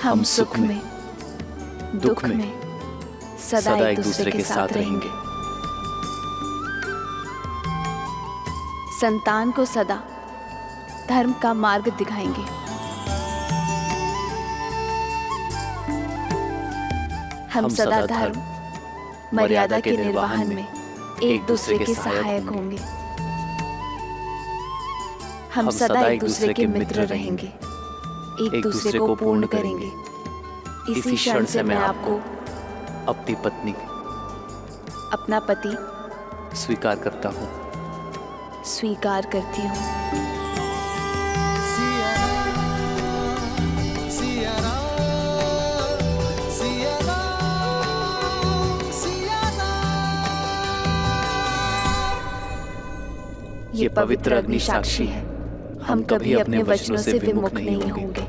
हम सुख में दुख में सदा एक दूसरे के साथ रहेंगे। संतान को सदा धर्म का मार्ग दिखाएंगे। हम सदा धर्म मर्यादा के निर्वहन में एक दूसरे के सहायक होंगे। हम सदा एक दूसरे के मित्र रहेंगे, एक दूसरे को पूर्ण करेंगे। इसी क्षण से मैं आपको अपनी पत्नी अपना पति स्वीकार करता हूँ। स्वीकार करती हूँ। ये पवित्र अग्नि साक्षी है, हम कभी अपने वचनों से विमुख नहीं होंगे।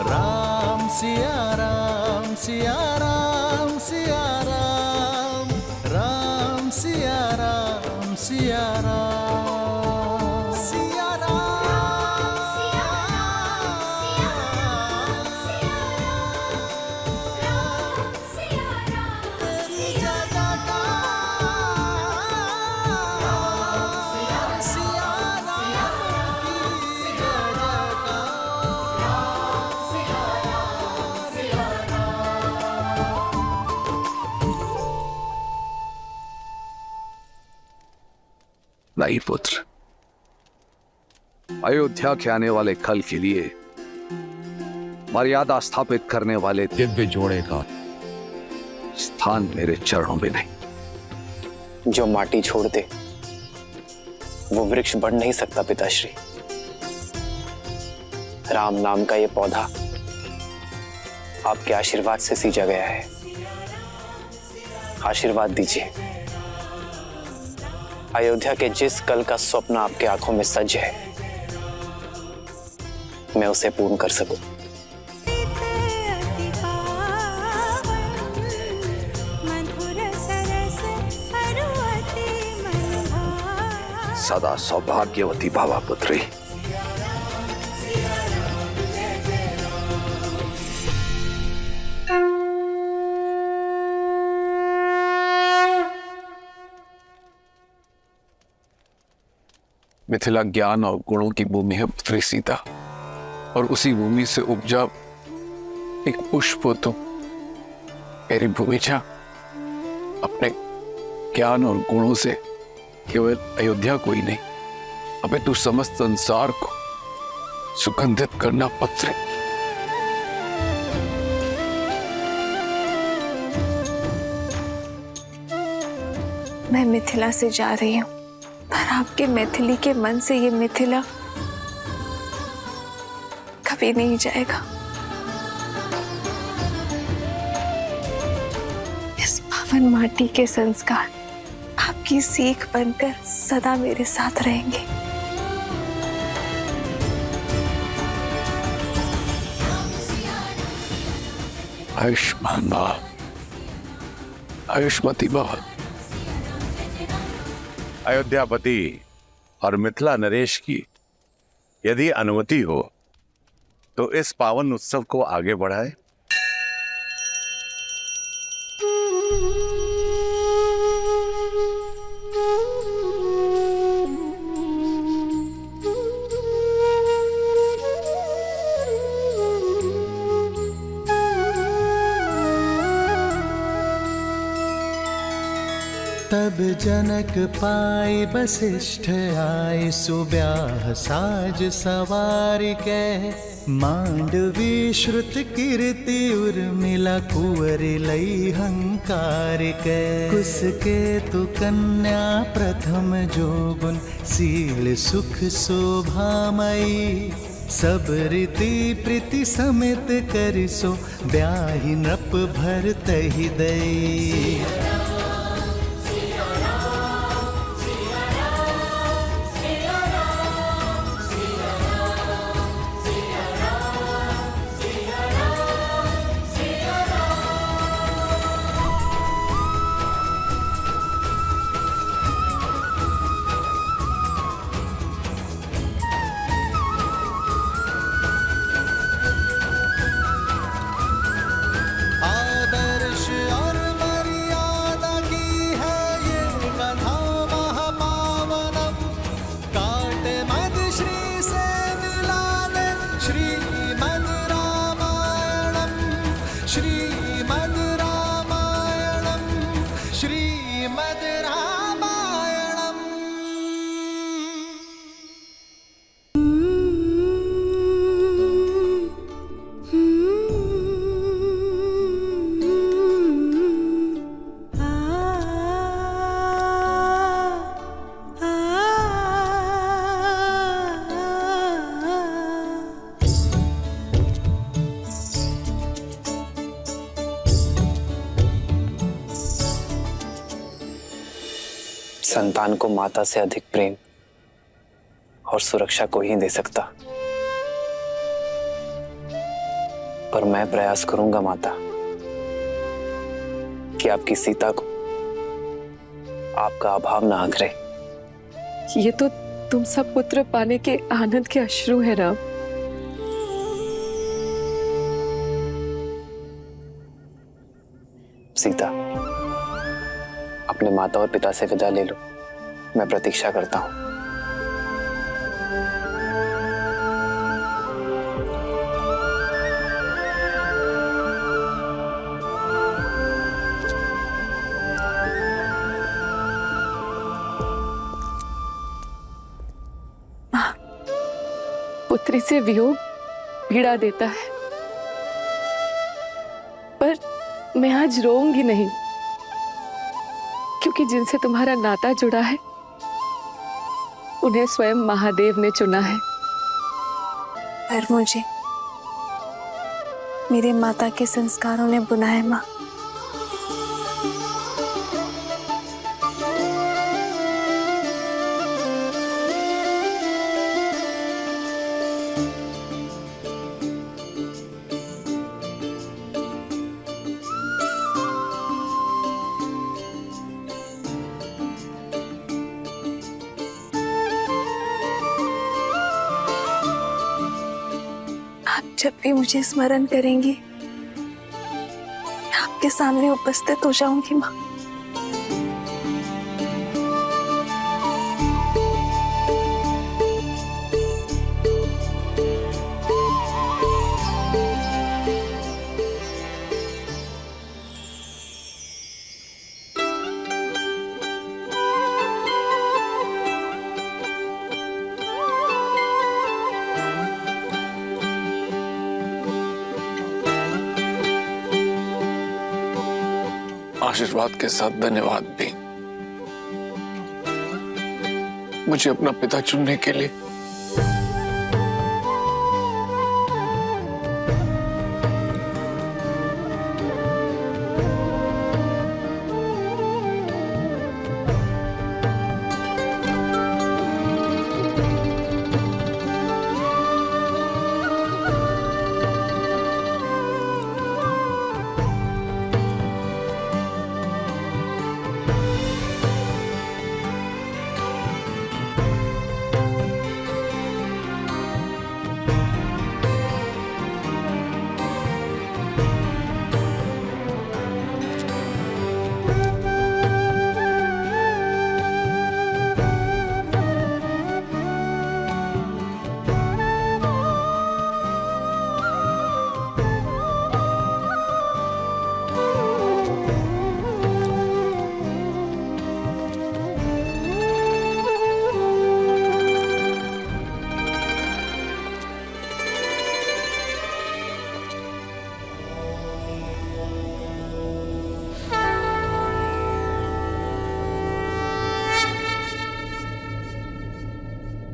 राम सिया राम सिया राम सिया राम, राम सिया राम सिया राम, सिया राम सिया राम सिया राम, तेरी जगह सिया राम की नहीं पुत्र, अयोध्या के आने वाले कल के लिए मर्यादा स्थापित करने वाले दिव्य जोड़े का स्थान मेरे चरणों में नहीं। जो माटी छोड़ दे वो वृक्ष बढ़ नहीं सकता पिताश्री। राम नाम का ये पौधा आपके आशीर्वाद से सींचा गया है। आशीर्वाद दीजिए, अयोध्या के जिस कल का स्वप्न आपके आंखों में सज है, मैं उसे पूर्ण कर सकूं। सदा सौभाग्यवती भावा पुत्री। मिथिला ज्ञान और गुणों की भूमि है पुत्री सीता, और उसी भूमि से उपजा एक पुष्प हो तुम। मेरी भूमिजा अपने ज्ञान और गुणों से केवल अयोध्या को ही नहीं, अपितु समस्त संसार को सुगंधित करना पत्र। मैं मिथिला से जा रही हूँ, पर आपके मैथिली के मन से ये मिथिला कभी नहीं जाएगा। इस पावन माटी के संस्कार आपकी सीख बनकर सदा मेरे साथ रहेंगे। आयुष्मान भव, आयुष्मती भव। अयोध्यापति और मिथिला नरेश की यदि अनुमति हो तो इस पावन उत्सव को आगे बढ़ाए। तब जनक पाई वशिष्ठ आए, सुब्याह साज सवार के। मांडवी श्रुत कीर्ति उर्मिला, कुंवर लई हंकार के। कुसके तु कन्या प्रथम जोगुन, शील सुख शोभामयी। सब रीति प्रीति समेत करिसो, ब्याहि नृप भरतहि दई। संतान को माता से अधिक प्रेम और सुरक्षा कोई ही दे सकता। पर मैं प्रयास करूंगा माता कि आपकी सीता को आपका अभाव ना आंकरे। ये तो तुम सब पुत्र पाने के आनंद के अश्रु है राम। सीता, अपने माता और पिता से विदा ले लो। मैं प्रतीक्षा करता हूं। पुत्री से वियोग पीड़ा देता है, पर मैं आज रोऊंगी नहीं, क्योंकि जिनसे तुम्हारा नाता जुड़ा है उन्हें स्वयं महादेव ने चुना है। पर मुझे मेरे माता के संस्कारों ने बुनाया माँ। आप जब भी मुझे स्मरण करेंगी मैं आपके सामने उपस्थित हो जाऊंगी माँ। आशीर्वाद के साथ धन्यवाद भी, मुझे अपना पिता चुनने के लिए।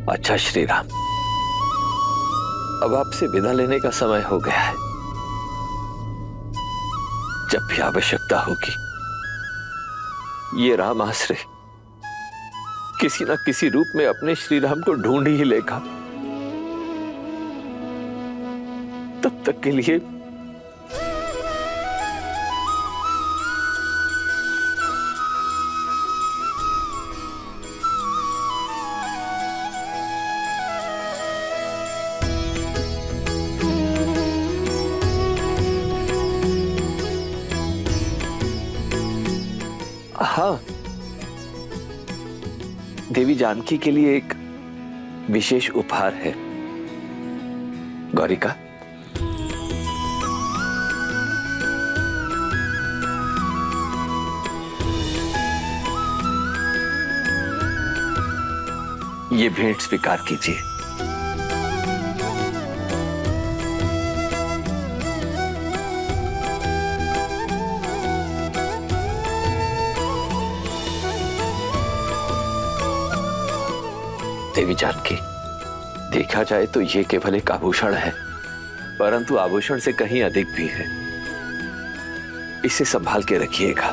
अच्छा श्री राम, अब आपसे विदा लेने का समय हो गया है। जब भी आवश्यकता होगी ये राम आश्रय किसी न किसी रूप में अपने श्री राम को ढूंढ ही लेगा। तब तक के लिए हाँ, देवी जानकी के लिए एक विशेष उपहार है। गौरिका, ये भेंट स्वीकार कीजिए। देवी जानकी, देखा जाए तो ये केवल एक आभूषण है, परंतु आभूषण से कहीं अधिक भी है। इसे संभाल के रखिएगा।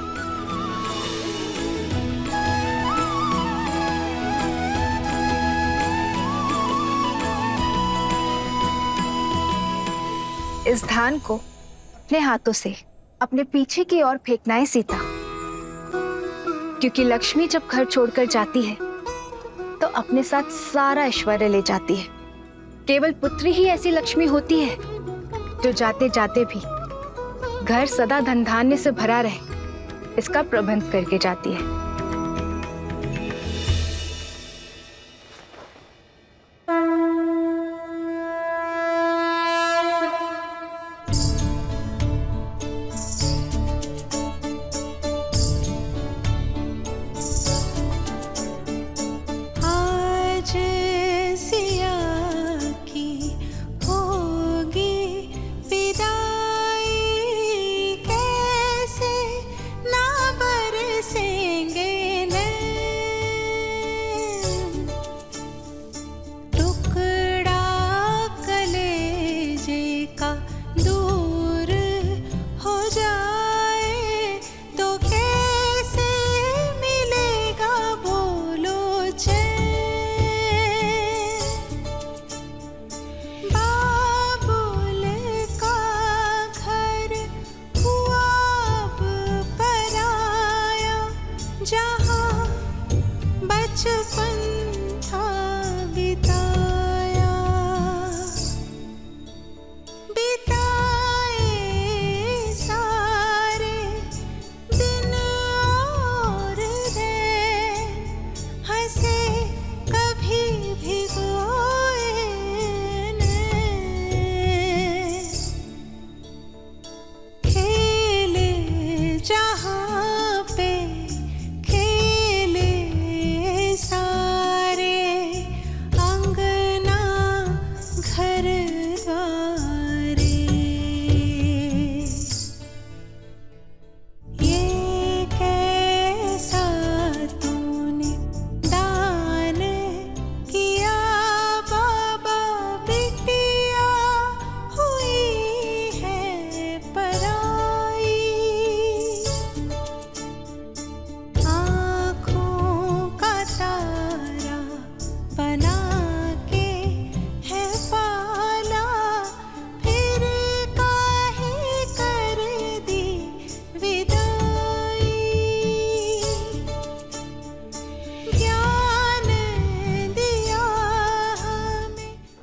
इस धान को अपने हाथों से अपने पीछे की ओर फेंकना है सीता, क्योंकि लक्ष्मी जब घर छोड़कर जाती है तो अपने साथ सारा ऐश्वर्य ले जाती है। केवल पुत्री ही ऐसी लक्ष्मी होती है जो जाते जाते भी घर सदा धन धान्य से भरा रहे, इसका प्रबंध करके जाती है।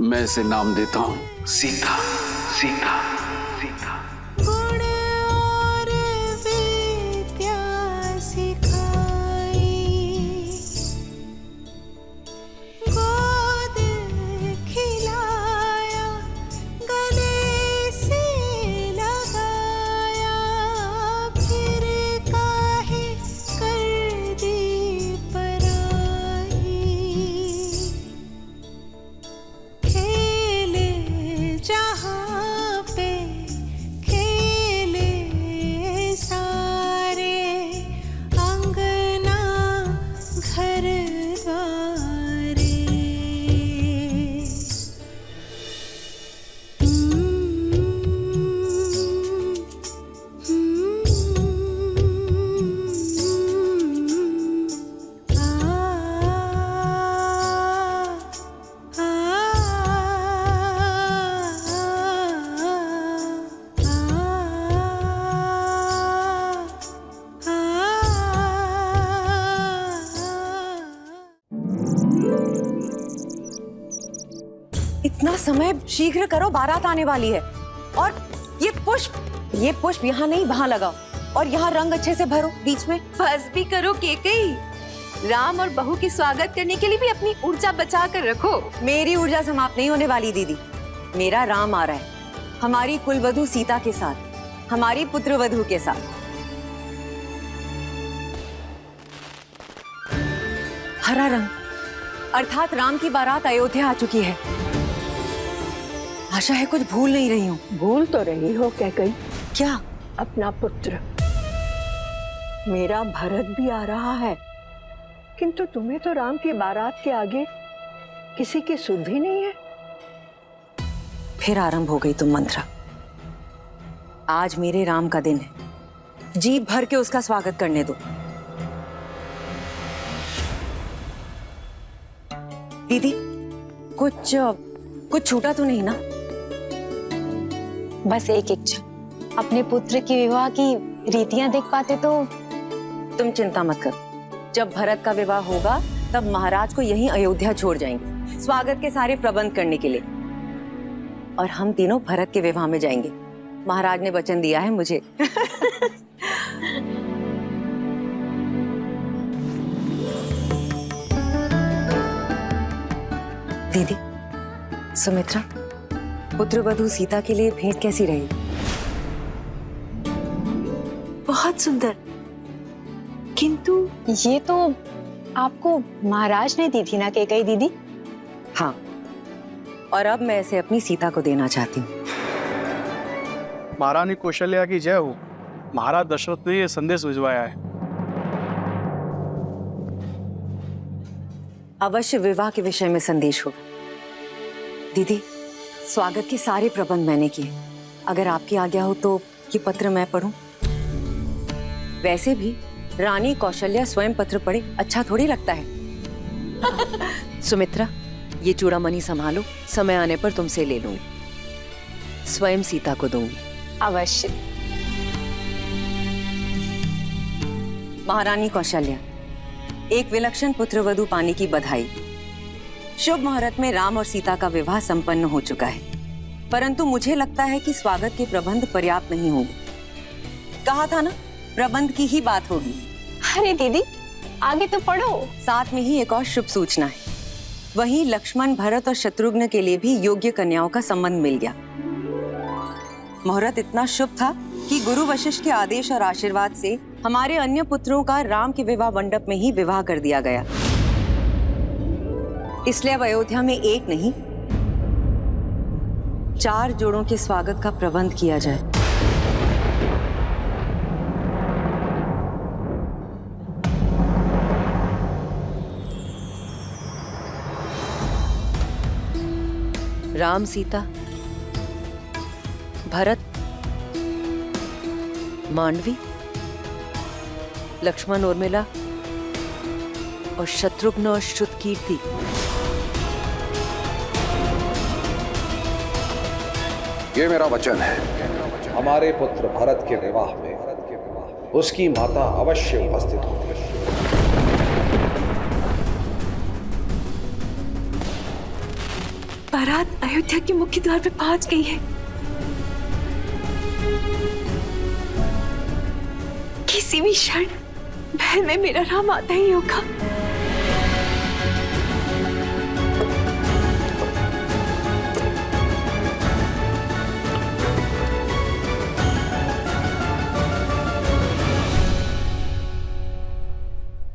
मैं इसे नाम देता हूं सीता। सीता सीता। गुण और विद्या सिखाई, गोद खिलाया, गले से लगाया, फिर काहे कर दी पराई। खेले जहाँ पे खेले सारे, अंगना घर द्वारे। इतना समय शीघ्र करो, बारात आने वाली है। और ये पुष्प यहाँ नहीं वहाँ लगाओ, और यहाँ रंग अच्छे से भरो बीच में। बस भी करो केकई, राम और बहू की स्वागत करने के लिए भी अपनी ऊर्जा बचा कर रखो। मेरी ऊर्जा समाप्त नहीं होने वाली दीदी। मेरा राम आ रहा है हमारी कुलवधू सीता के साथ, हमारी पुत्रवधू के साथ। हरा रंग अर्थात राम की बारात अयोध्या आ चुकी है। आशा है कुछ भूल नहीं रही हूँ। भूल तो रही हो कैकई, क्या? अपना पुत्र। मेरा भरत भी आ रहा है, किंतु तुम्हें तो राम की बारात के आगे किसी की सुध भी नहीं है। फिर आरंभ हो गई तुम मंत्रा। आज मेरे राम का दिन है, जी भर के उसका स्वागत करने दो। दीदी कुछ छूटा तो नहीं ना? बस एक इच्छा, अपने पुत्र की विवाह की रीतियां देख पाते तो। तुम चिंता मत करो, जब भरत का विवाह होगा तब महाराज को यहीं अयोध्या छोड़ जाएंगे स्वागत के सारे प्रबंध करने के लिए, और हम तीनों भरत के विवाह में जाएंगे। महाराज ने वचन दिया है मुझे। दीदी, सुमित्रा, पुत्रवधू सीता के लिए भेंट कैसी रही? बहुत सुंदर, किंतु ये तो आपको महाराज ने दी थी ना कैकेयी दीदी? हाँ, और अब मैं इसे अपनी सीता को देना चाहती हूँ। महारानी कौशल्या की जय हो। महाराज दशरथ ने ये संदेश भिजवाया है। अवश्य विवाह के विषय में संदेश होगा। दीदी, स्वागत के सारे प्रबंध मैंने किए, अगर आपकी आज्ञा हो तो ये पत्र मैं पढूं? वैसे भी रानी कौशल्या स्वयं पत्र पढ़े अच्छा थोड़ी लगता है। सुमित्रा, ये चूड़ामणि संभालो, समय आने पर तुमसे ले लूंगी, स्वयं सीता को दूंगी। अवश्य। महारानी कौशल्या, एक विलक्षण पुत्रवधू पाने की बधाई। शुभ मुहूर्त में राम और सीता का विवाह संपन्न हो चुका है, परंतु मुझे लगता है कि स्वागत के प्रबंध पर्याप्त नहीं होंगे। कहा था ना, प्रबंध की ही बात होगी। अरे दीदी, आगे तो पढ़ो। साथ में ही एक और शुभ सूचना है, वहीं लक्ष्मण, भरत और शत्रुघ्न के लिए भी योग्य कन्याओं का संबंध मिल गया। मुहूर्त इतना शुभ था कि गुरु वशिष्ठ के आदेश और आशीर्वाद से हमारे अन्य पुत्रों का राम के विवाह मंडप में ही विवाह कर दिया गया। इसलिए अब अयोध्या में एक नहीं, 4 जोड़ों के स्वागत का प्रबंध किया जाए। राम, सीता, भरत, मांडवी, लक्ष्मण, उर्मिला और शत्रुघ्न और श्रुतकीर्ति। ये मेरा वचन है, हमारे पुत्र भरत के विवाह में उसकी माता अवश्य उपस्थित होगी। बारात अयोध्या के मुख्य द्वार पे पहुंच गई है। किसी भी क्षण महल में मेरा राम आता ही होगा।